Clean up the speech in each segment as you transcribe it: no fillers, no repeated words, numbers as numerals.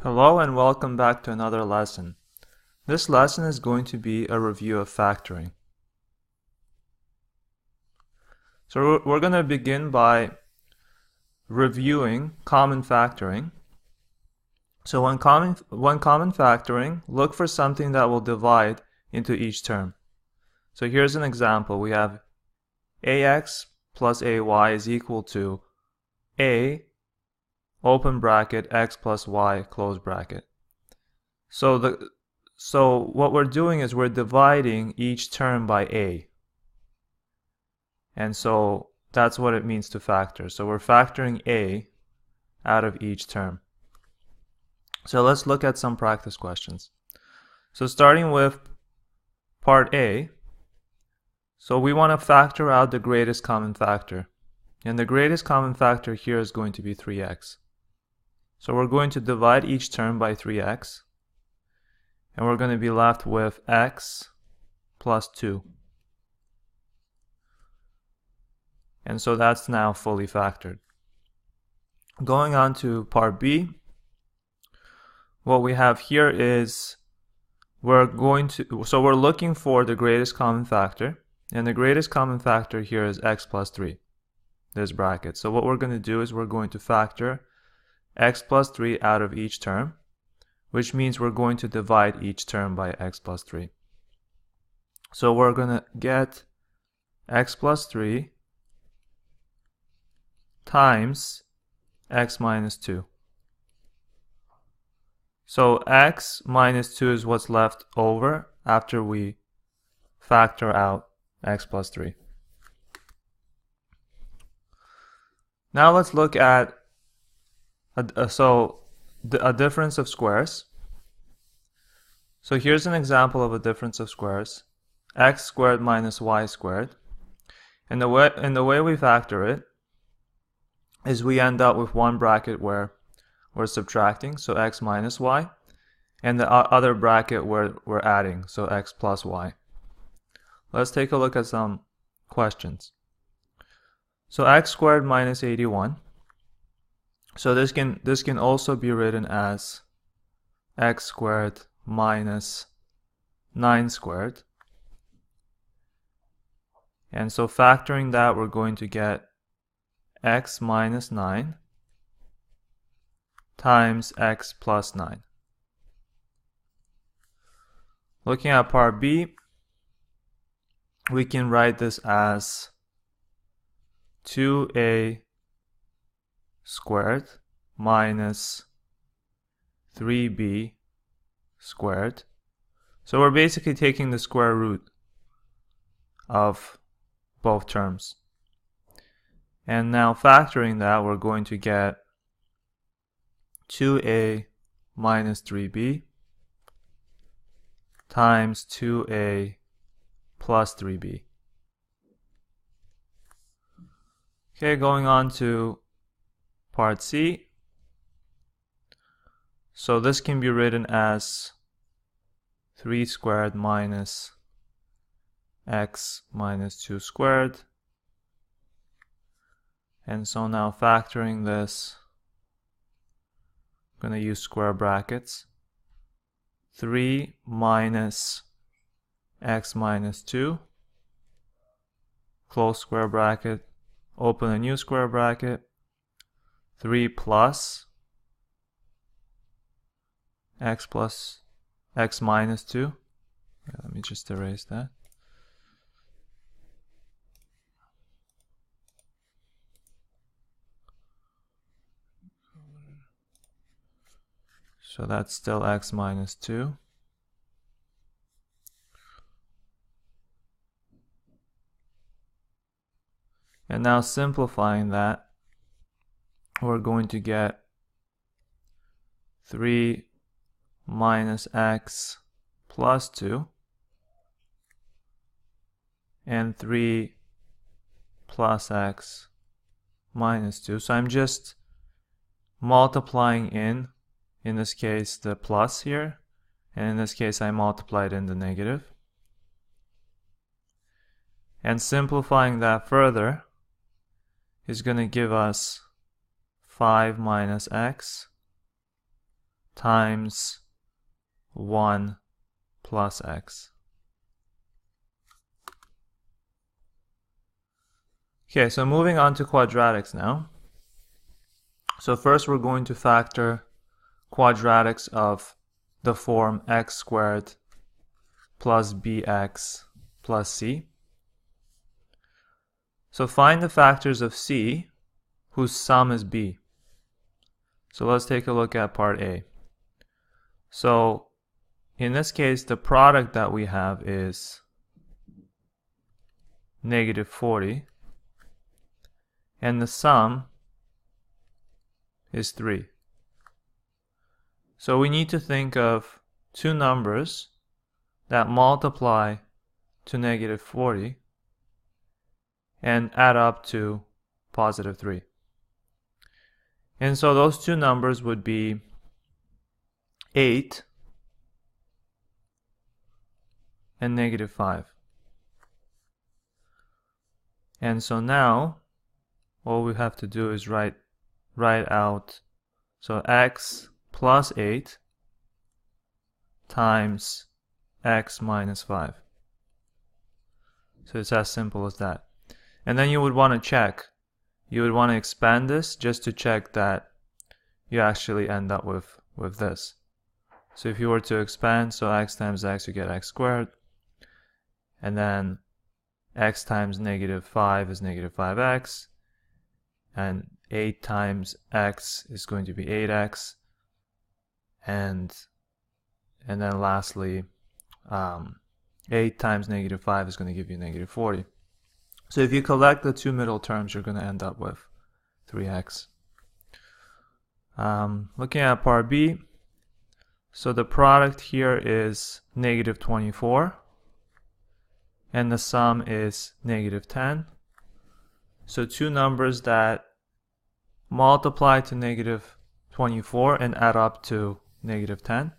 Hello and welcome back to another lesson. This lesson is going to be a review of factoring. So we're going to begin by reviewing common factoring. So when common factoring, look for something that will divide into each term. So here's an example. We have ax plus ay is equal to a open bracket x plus y close bracket. So what we're doing is we're dividing each term by a. And so that's what it means to factor. So we're factoring a out of each term. So let's look at some practice questions. So starting with part A, so we want to factor out the greatest common factor. And the greatest common factor here is going to be 3x. So we're going to divide each term by 3x. And we're going to be left with x plus 2. And so that's now fully factored. Going on to part B, what we have here is we're looking for the greatest common factor, and the greatest common factor here is x plus 3, this bracket. So what we're going to do is we're going to factor x plus 3 out of each term, which means we're going to divide each term by x plus 3. So we're going to get x plus 3 times x minus 2. So x minus 2 is what's left over after we factor out x plus 3. Now let's look at a difference of squares. So here's an example of a difference of squares. X squared minus y squared. And the way we factor it is we end up with one bracket where we're subtracting, so x minus y, and the other bracket where we're adding, so x plus y. Let's take a look at some questions. So x squared minus 81. So this can also be written as x squared minus 9 squared. And so factoring that, we're going to get x minus 9 times x plus 9. Looking at part B, we can write this as 2a squared minus 3b squared. So we're basically taking the square root of both terms. And now factoring that, we're going to get 2a minus 3b times 2a plus 3b. Okay, going on to part C. So this can be written as 3 squared minus x minus 2 squared. And so now factoring this, I'm going to use square brackets. 3 minus x minus 2, close square bracket, open a new square bracket, 3 plus x minus 2. Let me just erase that. So that's still x minus 2. And now simplifying that, we're going to get 3 minus x plus 2 and 3 plus x minus 2. So I'm just multiplying in this case, the plus here, and in this case, I multiplied in the negative. And simplifying that further is going to give us 5 minus x times 1 plus x. Okay, so moving on to quadratics now. So first we're going to factor quadratics of the form x squared plus bx plus c. So find the factors of c whose sum is b. So let's take a look at part A. So in this case, the product that we have is negative 40, and the sum is 3. So we need to think of two numbers that multiply to negative 40 and add up to positive 3. And so those two numbers would be 8 and negative 5. And so now all we have to do is write out, so x plus 8 times x minus 5. So it's as simple as that. And then you would want to check. You would want to expand this just to check that you actually end up with this. So if you were to expand, so x times x, you get x squared. And then x times negative 5 is negative 5x. And 8 times x is going to be 8x. And then lastly, 8 times negative 5 is going to give you negative 40. So if you collect the two middle terms, you're going to end up with 3x. Looking at part B, so the product here is negative 24, and the sum is negative 10. So two numbers that multiply to negative 24 and add up to negative 10.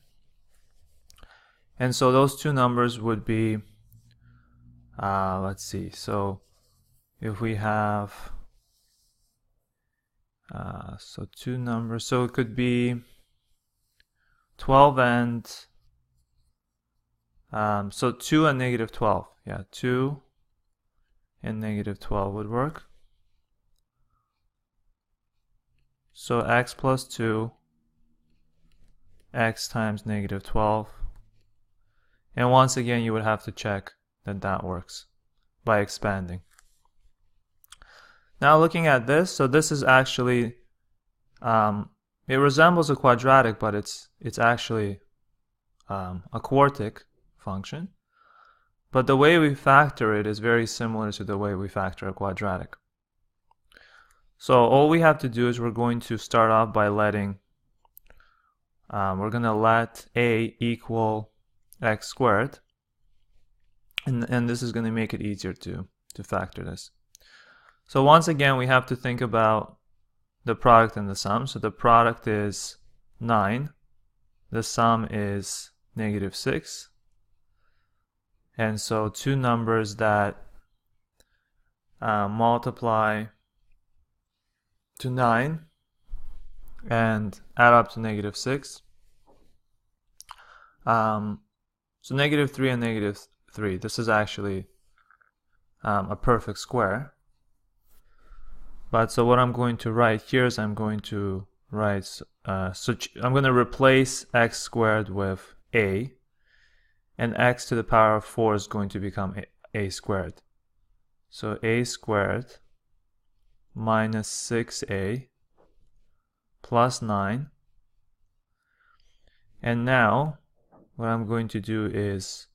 And so those two numbers would be, let's see, so if we have, so two numbers, so it could be 12 and, so 2 and negative 12. Yeah, 2 and negative 12 would work. So x plus 2, x times negative 12. And once again, you would have to check that that works by expanding. Now looking at this, so this is actually, it resembles a quadratic, but it's actually a quartic function. But the way we factor it is very similar to the way we factor a quadratic. So all we have to do is we're going to start off by letting, we're going to let a equal x squared. And this is going to make it easier to factor this. So once again, we have to think about the product and the sum. So the product is 9. The sum is negative 6. And so two numbers that multiply to 9 and add up to negative 6. So negative 3 and negative 3. This is actually a perfect square. But so what I'm going to write here is I'm going to write, so I'm going to replace x squared with a, and x to the power of 4 is going to become a squared. So a squared minus 6a plus 9. And now what I'm going to do is,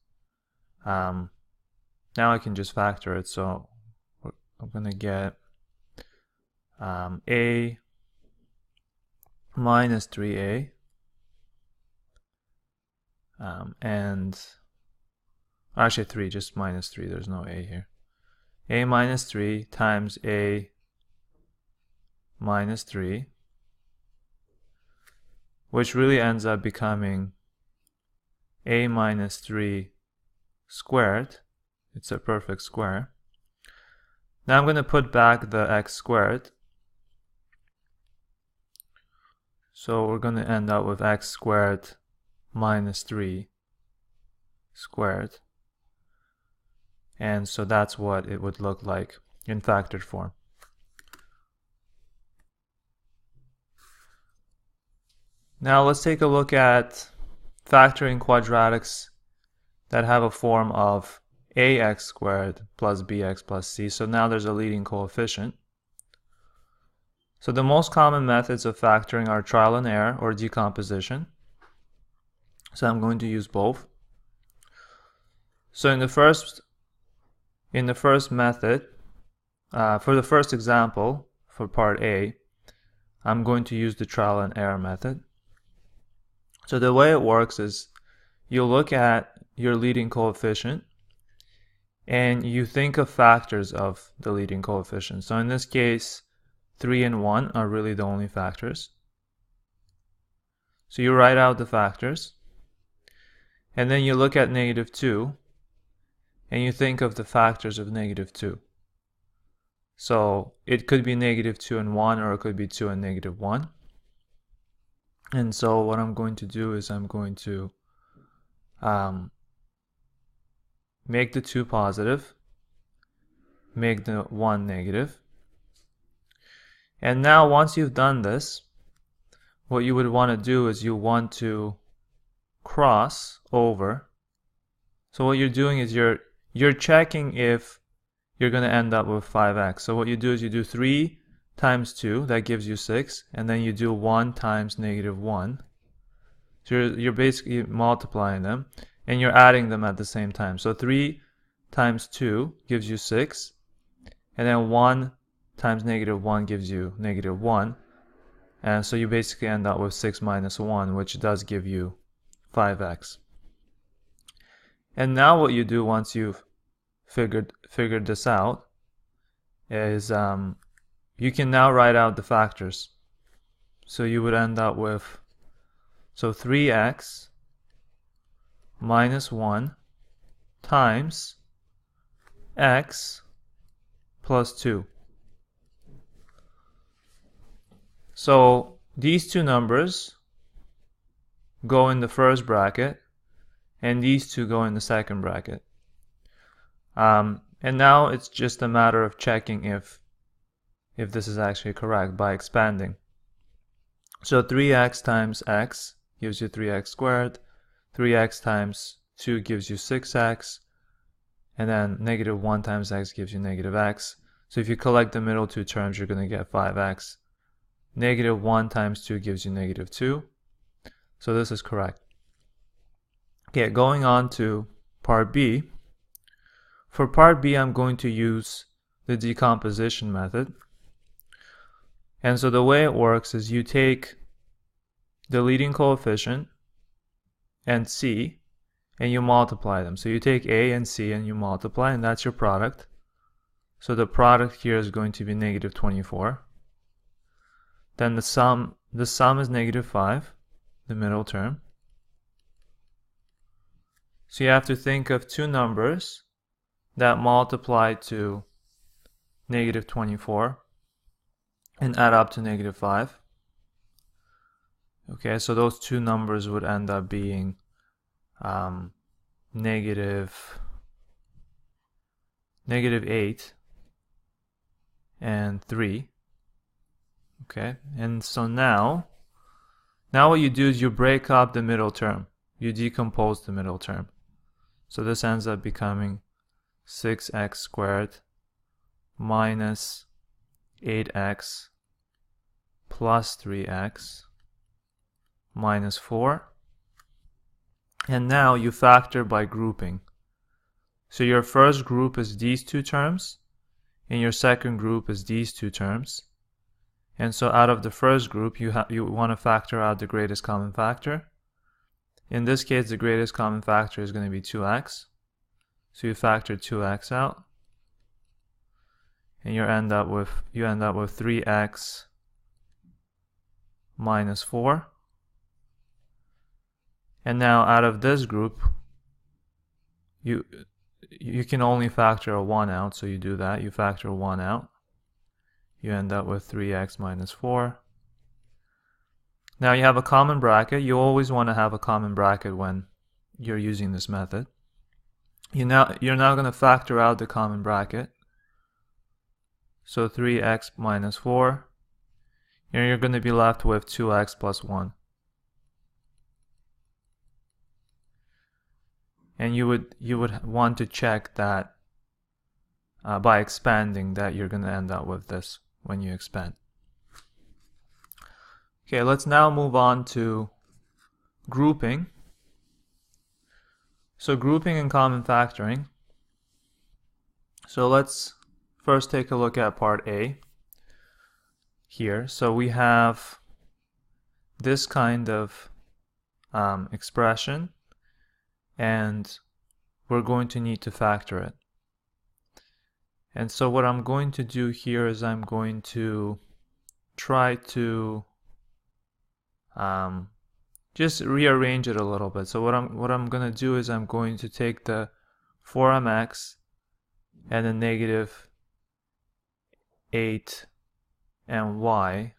now I can just factor it. So I'm going to get a minus 3a, and actually 3, just minus 3, there's no a here. A minus 3 times a minus 3, which really ends up becoming a minus 3 squared. It's a perfect square. Now I'm going to put back the x squared. So we're going to end up with x squared minus 3 squared. And so that's what it would look like in factored form. Now let's take a look at factoring quadratics that have a form of ax squared plus bx plus c. So now there's a leading coefficient. So the most common methods of factoring are trial and error or decomposition. So I'm going to use both. So in the first method, for the first example, for part A, I'm going to use the trial and error method. So the way it works is you look at your leading coefficient and you think of factors of the leading coefficient. So in this case, 3 and 1 are really the only factors. So you write out the factors, and then you look at -2 and you think of the factors of -2. So it could be -2 and 1, or it could be 2 and -1. And so what I'm going to do is I'm going to make the 2 positive, make the 1 negative. And now once you've done this, what you would want to do is you want to cross over. So what you're doing is you're checking if you're going to end up with 5x. So what you do is you do 3 times 2, that gives you 6, and then you do 1 times -1. So you're basically multiplying them, and you're adding them at the same time. So 3 times 2 gives you 6, and then 1 times -1 gives you -1. And so you basically end up with 6 minus 1, which does give you 5x. And now what you do once you've figured this out is you can now write out the factors. So you would end up with 3x minus 1 times x plus 2. So these two numbers go in the first bracket, and these two go in the second bracket. And now it's just a matter of checking if this is actually correct by expanding. So 3x times x gives you 3x squared, 3x times 2 gives you 6x, and then -1 times x gives you -x. So if you collect the middle two terms, you're going to get 5x. -1 times 2 gives you -2. So this is correct. Okay, going on to part B. For part B, I'm going to use the decomposition method. And so the way it works is you take the leading coefficient and C and you multiply them. So you take A and C and you multiply, and that's your product. So the product here is going to be -24. Then the sum is -5, the middle term. So you have to think of two numbers that multiply to -24 and add up to -5. Okay, so those two numbers would end up being -8 and 3. Okay, and so now what you do is you break up the middle term. You decompose the middle term. So this ends up becoming 6x squared minus 8x plus 3x minus 4. And now you factor by grouping. So your first group is these two terms, and your second group is these two terms. And so out of the first group, you want to factor out the greatest common factor. In this case, the greatest common factor is going to be 2x. So you factor 2x out, and you end up with 3x minus 4. And now out of this group, you can only factor a 1 out, so you do that. You factor 1 out. You end up with 3x minus 4. Now you have a common bracket. You always want to have a common bracket when you're using this method. You're now going to factor out the common bracket. So 3x minus 4. And you're going to be left with 2x plus 1. And you would want to check that by expanding, that you're going to end up with this when you expand. Okay, let's now move on to grouping. So grouping and common factoring. So let's first take a look at part A here. So we have this kind of expression, and we're going to need to factor it. And so what I'm going to do here is I'm going to try to just rearrange it a little bit. So what I'm going to do is I'm going to take the 4mx and the negative 8 and y.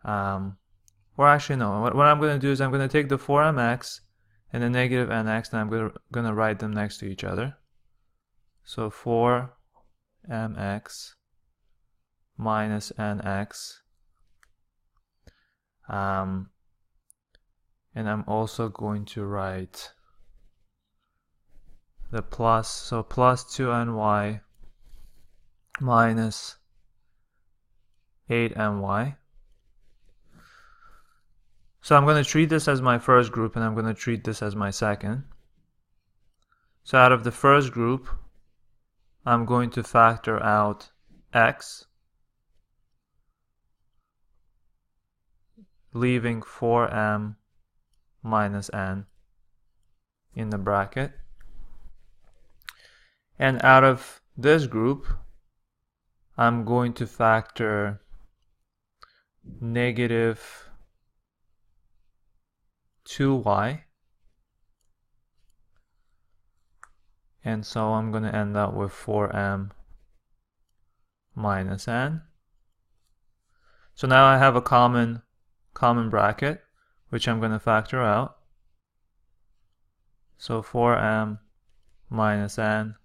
Or actually no, what I'm going to do is I'm going to take the 4mx and the negative nx, and I'm going to write them next to each other. So 4mx minus nx. And I'm also going to write the plus, so plus 2ny minus 8ny. So I'm going to treat this as my first group, and I'm going to treat this as my second. So out of the first group, I'm going to factor out x, leaving 4m minus n in the bracket. And out of this group, I'm going to factor negative 2y. And so I'm going to end up with 4m minus n. So now I have a common bracket, which I'm going to factor out. So 4m minus n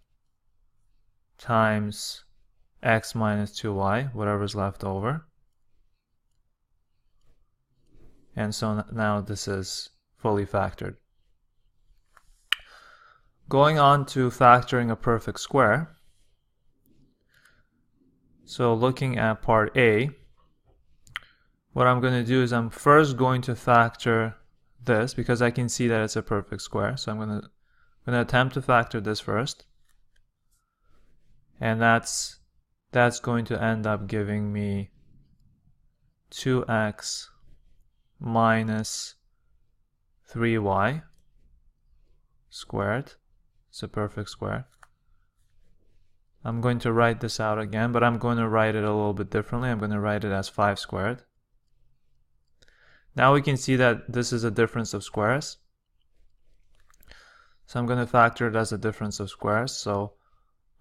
times x minus 2y, whatever's left over. And so now this is fully factored. Going on to factoring a perfect square. So looking at part A, what I'm going to do is I'm first going to factor this, because I can see that it's a perfect square. So I'm going to attempt to factor this first. And that's going to end up giving me 2x minus 3y squared. It's a perfect square. I'm going to write this out again, but I'm going to write it a little bit differently. I'm going to write it as 5 squared. Now we can see that this is a difference of squares. So I'm going to factor it as a difference of squares. So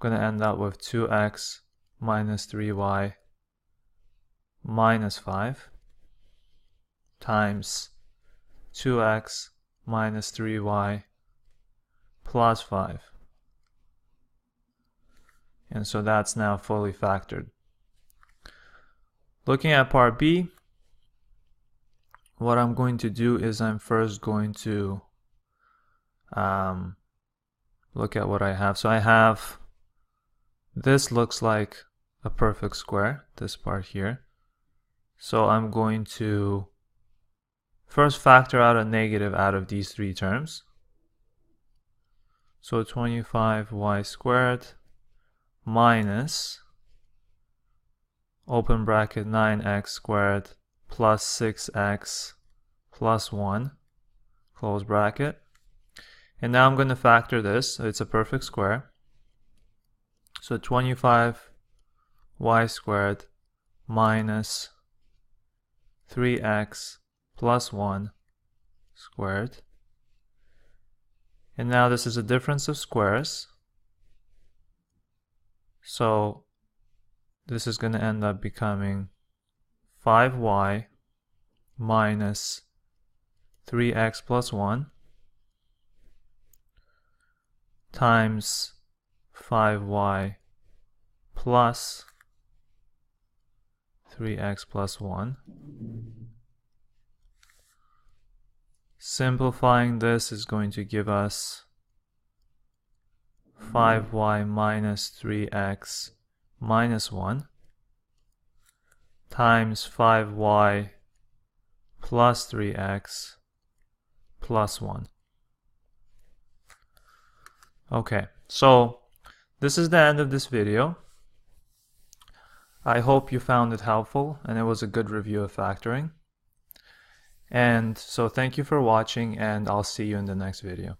I'm going to end up with 2x minus 3y minus 5 times 2x minus 3y plus 5. And so that's now fully factored. Looking at part B, what I'm going to do is I'm first going to look at what I have. So I have, this looks like a perfect square, this part here. So I'm going to first factor out a negative out of these three terms. So 25y squared minus, open bracket, 9x squared plus 6x plus 1, close bracket. And now I'm going to factor this. So it's a perfect square. So 25y squared minus 3x plus 1 squared. And now this is a difference of squares. So this is going to end up becoming 5y minus 3x plus 1 times 5y plus 3x plus 1. Simplifying this is going to give us 5y minus 3x minus 1 times 5y plus 3x plus 1. Okay, so this is the end of this video. I hope you found it helpful and it was a good review of factoring. And so thank you for watching, and I'll see you in the next video.